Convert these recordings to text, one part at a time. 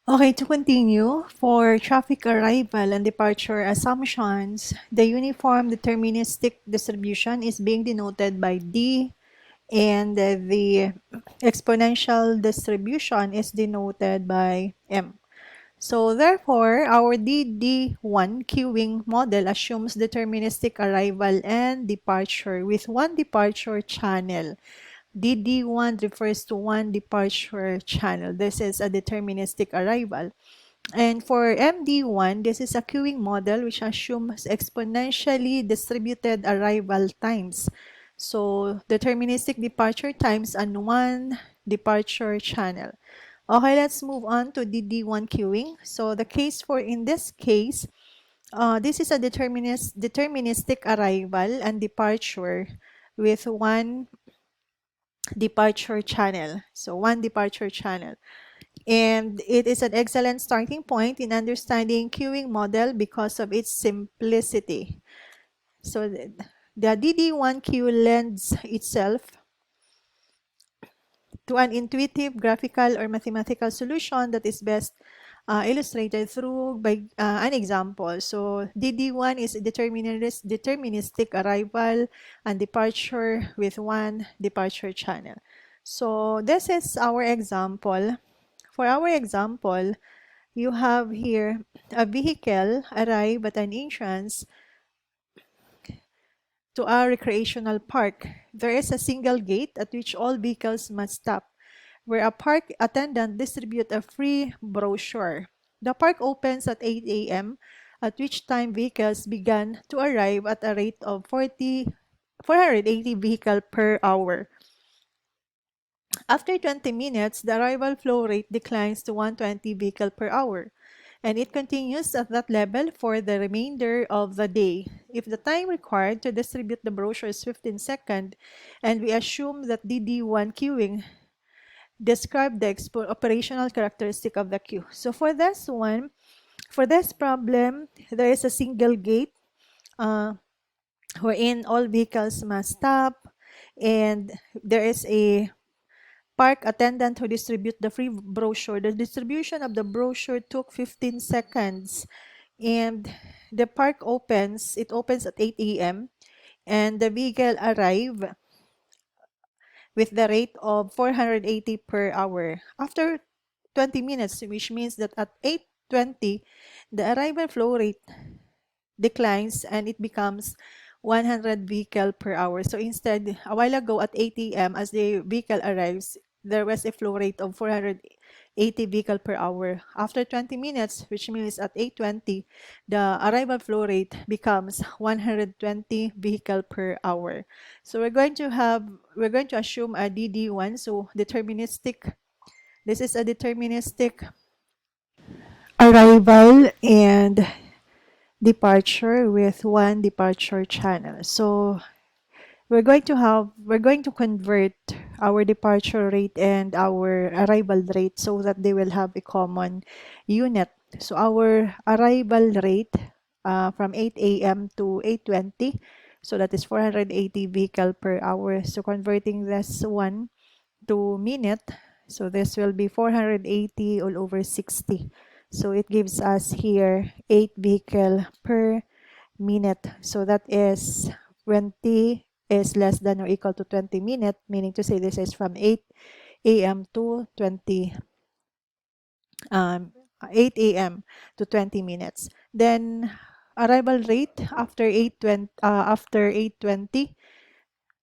Okay, to continue, for traffic arrival and departure assumptions, the uniform deterministic distribution is being denoted by D, and the exponential distribution is denoted by M. So therefore, our Dd1 queuing model assumes deterministic arrival and departure with one departure channel. Dd1 refers to one departure channel. This is a deterministic arrival. And for MD1, this is a queuing model which assumes exponentially distributed arrival times. So deterministic departure times and one departure channel. Okay, let's move on to Dd1 queuing. So the case for in this case, this is a deterministic arrival and departure with one departure channel. So one departure channel. And it is an excellent starting point in understanding queuing model because of its simplicity. So the Dd1 queue lends itself to an intuitive graphical or mathematical solution that is best illustrated through by an example. So Dd1 is a deterministic arrival and departure with one departure channel. So this is our example. For our example, you have here a vehicle arrive at an entrance to a recreational park. There is a single gate at which all vehicles must stop, where a park attendant distributes a free brochure. The park opens at 8 a.m., at which time vehicles began to arrive at a rate of 480 vehicles per hour. After 20 minutes, the arrival flow rate declines to 120 vehicles per hour, and it continues at that level for the remainder of the day. If the time required to distribute the brochure is 15 seconds, and we assume that Dd1 queuing describe the operational characteristic of the queue. So for this one, for this problem, there is a single gate wherein all vehicles must stop, and there is a park attendant who distribute the free brochure. The distribution of the brochure took 15 seconds, and the park opens, it opens at 8 a.m. and the vehicle arrive with the rate of 480 per hour. After 20 minutes, which means that at 8:20, the arrival flow rate declines and it becomes 100 vehicle per hour. So instead, a while ago at 8 a.m., as the vehicle arrives, there was a flow rate of 480 vehicle per hour. After 20 minutes, which means at 8:20, the arrival flow rate becomes 120 vehicle per hour. So we're going to assume a DD1, so deterministic. This is a deterministic arrival and departure with one departure channel. So we're going to convert our departure rate and our arrival rate so that they will have a common unit. So our arrival rate from 8 a.m. to 8:20, so that is 480 vehicle per hour. So converting this one to minute, so this will be 480 all over 60. So it gives us here 8 vehicle per minute. So that is when t is less than or equal to 20 minutes, meaning to say this is from 8 a.m. to 8 a.m. to 20 minutes. Then arrival rate after 8:20,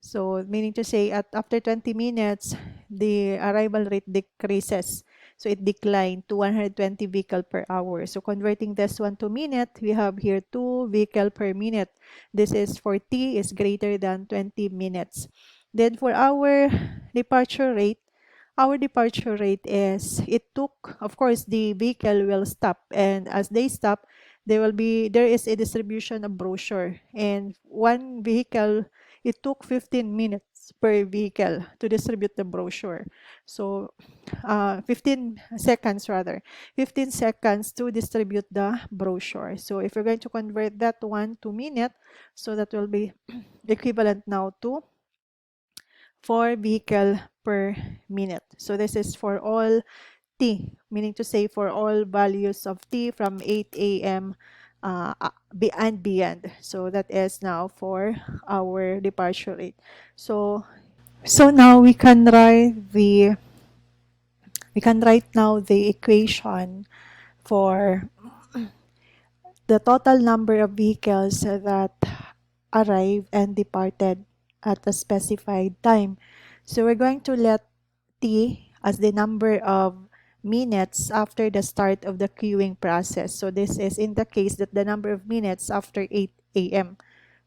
so meaning to say at after 20 minutes, the arrival rate decreases. So it declined to 120 vehicle per hour. So converting this one to minute, we have here 2 vehicle per minute. This is for t is greater than 20 minutes. Then for our departure rate is, it took, of course, the vehicle will stop, and as they stop, there is a distribution of brochure, and one vehicle, it took 15 minutes per vehicle to distribute the brochure. So 15 seconds rather, 15 seconds to distribute the brochure. So if we're going to convert that one to minute, so that will be equivalent now to 4 vehicle per minute. So this is for all t, meaning to say for all values of t from 8 a.m. And beyond. So that is now for our departure rate. So now we can write now the equation for the total number of vehicles that arrived and departed at a specified time. So we're going to let t as the number of minutes after the start of the queuing process. So this is in the case that the number of minutes after 8 a.m.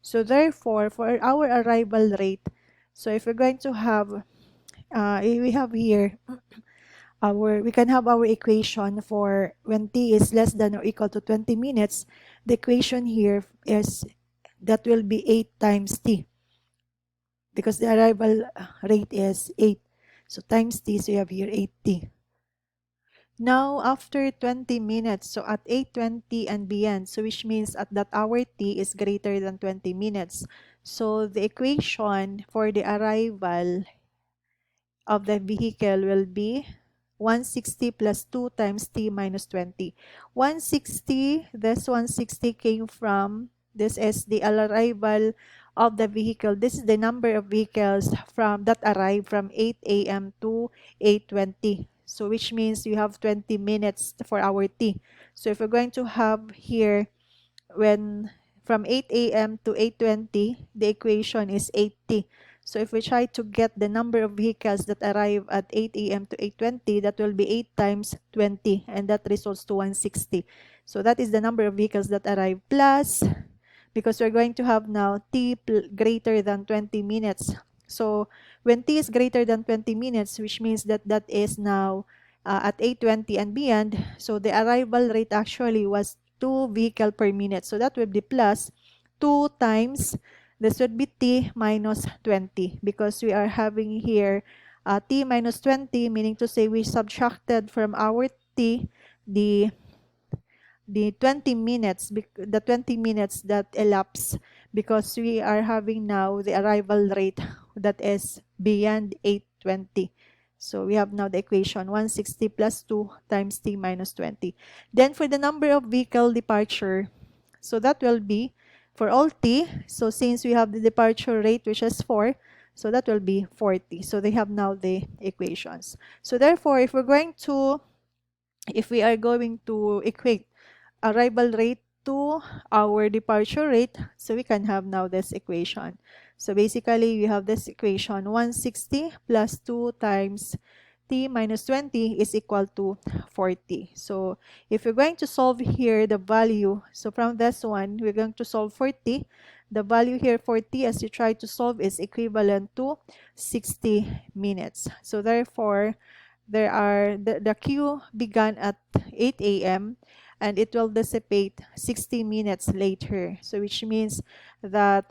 So therefore, for our arrival rate, so if we're going to have, we have here we can have our equation for when t is less than or equal to 20 minutes. The equation here is that will be 8 times t, because the arrival rate is 8. So times t, so you have here 8t. Now, after 20 minutes, so at 8:20 and beyond, so which means at that hour t is greater than 20 minutes. So the equation for the arrival of the vehicle will be 160 plus 2 times t minus 20. 160, this 160 came from, this is the arrival of the vehicle. This is the number of vehicles from that arrive from 8 a.m. to 8:20. So which means you have 20 minutes for our t. So if we're going to have here when from 8 a.m. to 8:20, the equation is 8t. So if we try to get the number of vehicles that arrive at 8 a.m. to 8:20, that will be 8 times 20, and that results to 160. So that is the number of vehicles that arrive, plus, because we're going to have now t greater than 20 minutes. So when t is greater than 20 minutes, which means that that is now at 8:20 and beyond, so the arrival rate actually was 2 vehicle per minute. So that would be plus 2 times, this would be t minus 20, because we are having here t minus 20, meaning to say we subtracted from our t the 20 minutes, the 20 minutes that elapse, because we are having now the arrival rate that is beyond 8:20. So we have now the equation 160 plus 2 times t minus 20. Then for the number of vehicle departure, so that will be for all t. So since we have the departure rate, which is 4, so that will be 40. So they have now the equations. So therefore, if we are going to equate arrival rate to our departure rate, so we can have now this equation. So basically, we have this equation 160 plus 2 times t minus 20 is equal to 40. So if we're going to solve here the value, so from this one, we're going to solve 40. The value here for t as you try to solve is equivalent to 60 minutes. So therefore, the queue began at 8 a.m. and it will dissipate 60 minutes later. So which means that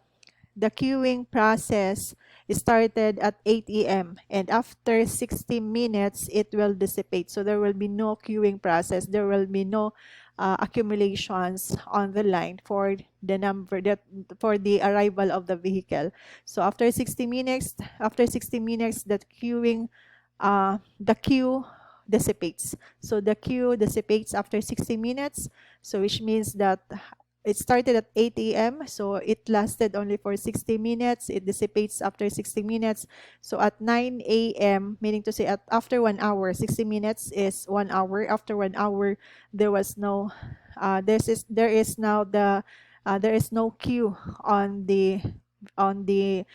the queuing process started at 8 a.m. and after 60 minutes, it will dissipate. So there will be no queuing process. There will be no accumulations on the line for the number that for the arrival of the vehicle. So after 60 minutes, the queue dissipates. So the queue dissipates after 60 minutes. So which means that it started at 8 a.m. So it lasted only for 60 minutes. It dissipates after 60 minutes. So at 9 a.m., meaning to say after 1 hour, 60 minutes is 1 hour. After 1 hour, there was no, there is now there is no queue on the on the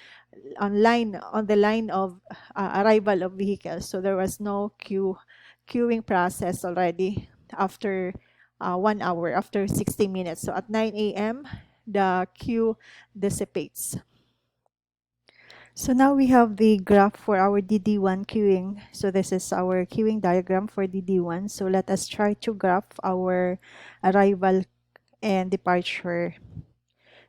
line of arrival of vehicles. So there was no queuing process already after 1 hour, after 60 minutes. So at 9 a.m., the queue dissipates. So now we have the graph for our Dd1 queuing. So this is our queuing diagram for Dd1. So let us try to graph our arrival and departure.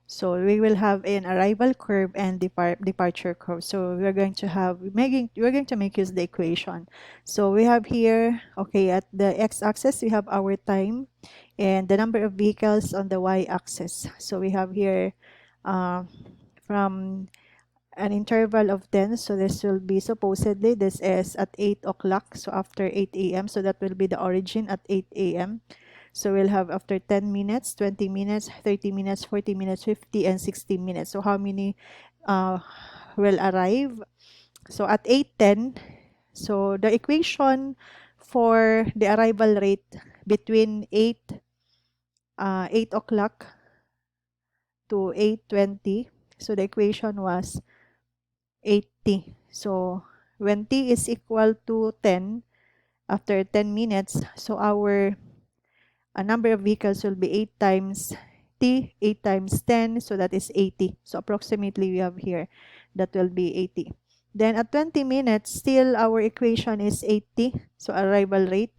So we will have an arrival curve and departure curve. So we're going to make use the equation. So we have here, okay, at the x-axis we have our time and the number of vehicles on the y-axis. So we have here from an interval of 10. So this will be supposedly, this is at 8 o'clock. So after 8 a.m. So that will be the origin at 8 a.m. So we'll have after 10 minutes, 20 minutes, 30 minutes, 40 minutes, 50, and 60 minutes. So how many will arrive? So at 8:10, so the equation for the arrival rate between 8 o'clock to 8:20, so the equation was 80. So when t is equal to 10, after 10 minutes, so our number of vehicles will be 8 times t, 8 times 10, so that is 80. So approximately we have here, that will be 80. Then at 20 minutes, still our equation is 80, so arrival rate.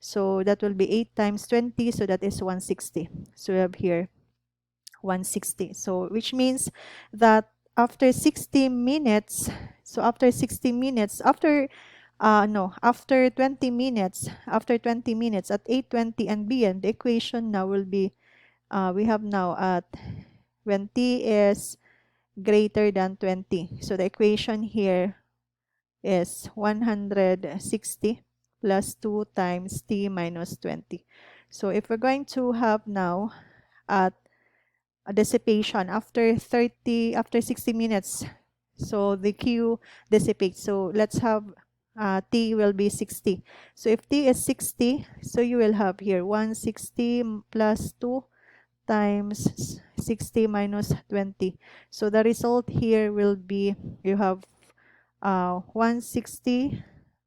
So that will be 8 times 20, so that is 160. So we have here 160. So which means that after 60 minutes, so after 60 minutes, after 20 minutes, at 8:20 and beyond, the equation now will be, we have now at when t is greater than 20. So the equation here is 160 plus 2 times t minus 20. So if we're going to have now at a dissipation after 60 minutes, so the Q dissipates. So let's have T will be 60. So if T is 60, so you will have here 160 plus 2 times 60 minus 20. So the result here will be, you have 160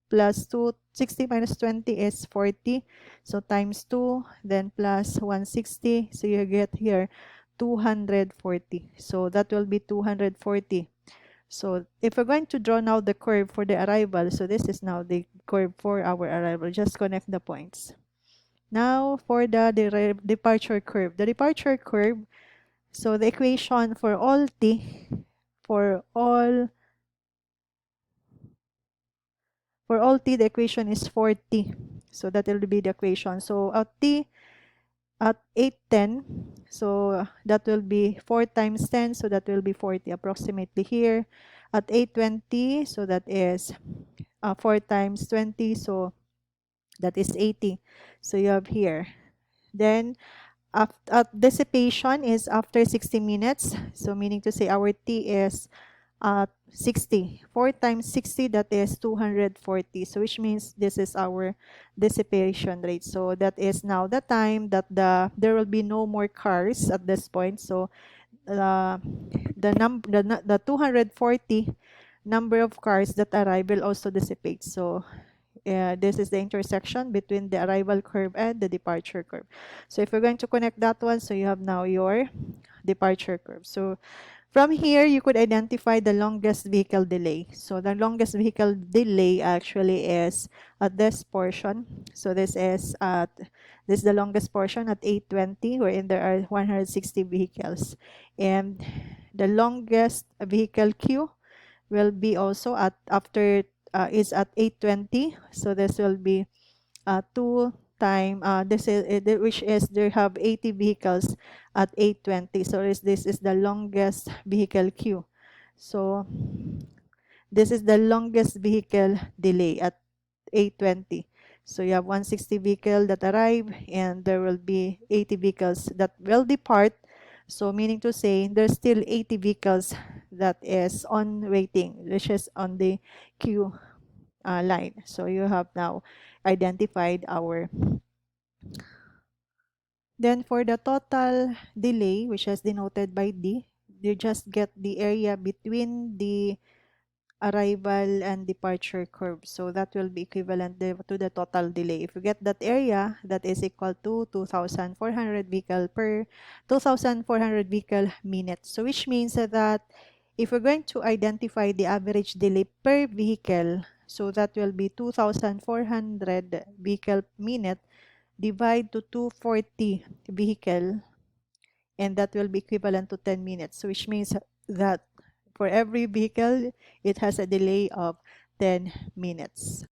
plus 260 minus 20 is 40. So times 2, then plus 160. So you get here 240. So that will be 240. So if we're going to draw now the curve for the arrival, so this is now the curve for our arrival. Just connect the points. Now for the departure curve. The departure curve, so the equation for all t, for all t, the equation is 40. So that will be the equation. So at t at 8:10, so that will be 4 times 10, so that will be 40 approximately here. At 8:20, so that is 4 times 20, so that is 80. So you have here. Then at dissipation is after 60 minutes, so meaning to say our t is 60. 4 times 60, that is 240. So which means this is our dissipation rate. So that is now the time that there will be no more cars at this point. So the 240 number of cars that arrive will also dissipate. So this is the intersection between the arrival curve and the departure curve. So if we're going to connect that one, so you have now your departure curve. So from here, you could identify the longest vehicle delay. So the longest vehicle delay actually is at this portion. So this is the longest portion at 8:20, wherein there are 160 vehicles. And the longest vehicle queue will be also at is at 8:20. So this will be 2 time this is which is there have 80 vehicles at 8:20. So this is the longest vehicle queue. So this is the longest vehicle delay at 8:20. So you have 160 vehicle that arrive, and there will be 80 vehicles that will depart. So meaning to say there's still 80 vehicles that is on waiting, which is on the queue line. So you have now identified our. Then for the total delay, which is denoted by D, you just get the area between the arrival and departure curve. So that will be equivalent to the total delay. If you get that area, that is equal to 2,400 vehicle per 2,400 vehicle minutes. So which means that if we're going to identify the average delay per vehicle, so that will be 2,400 vehicle minute divide to 240 vehicle, and that will be equivalent to 10 minutes. So which means that for every vehicle, it has a delay of 10 minutes.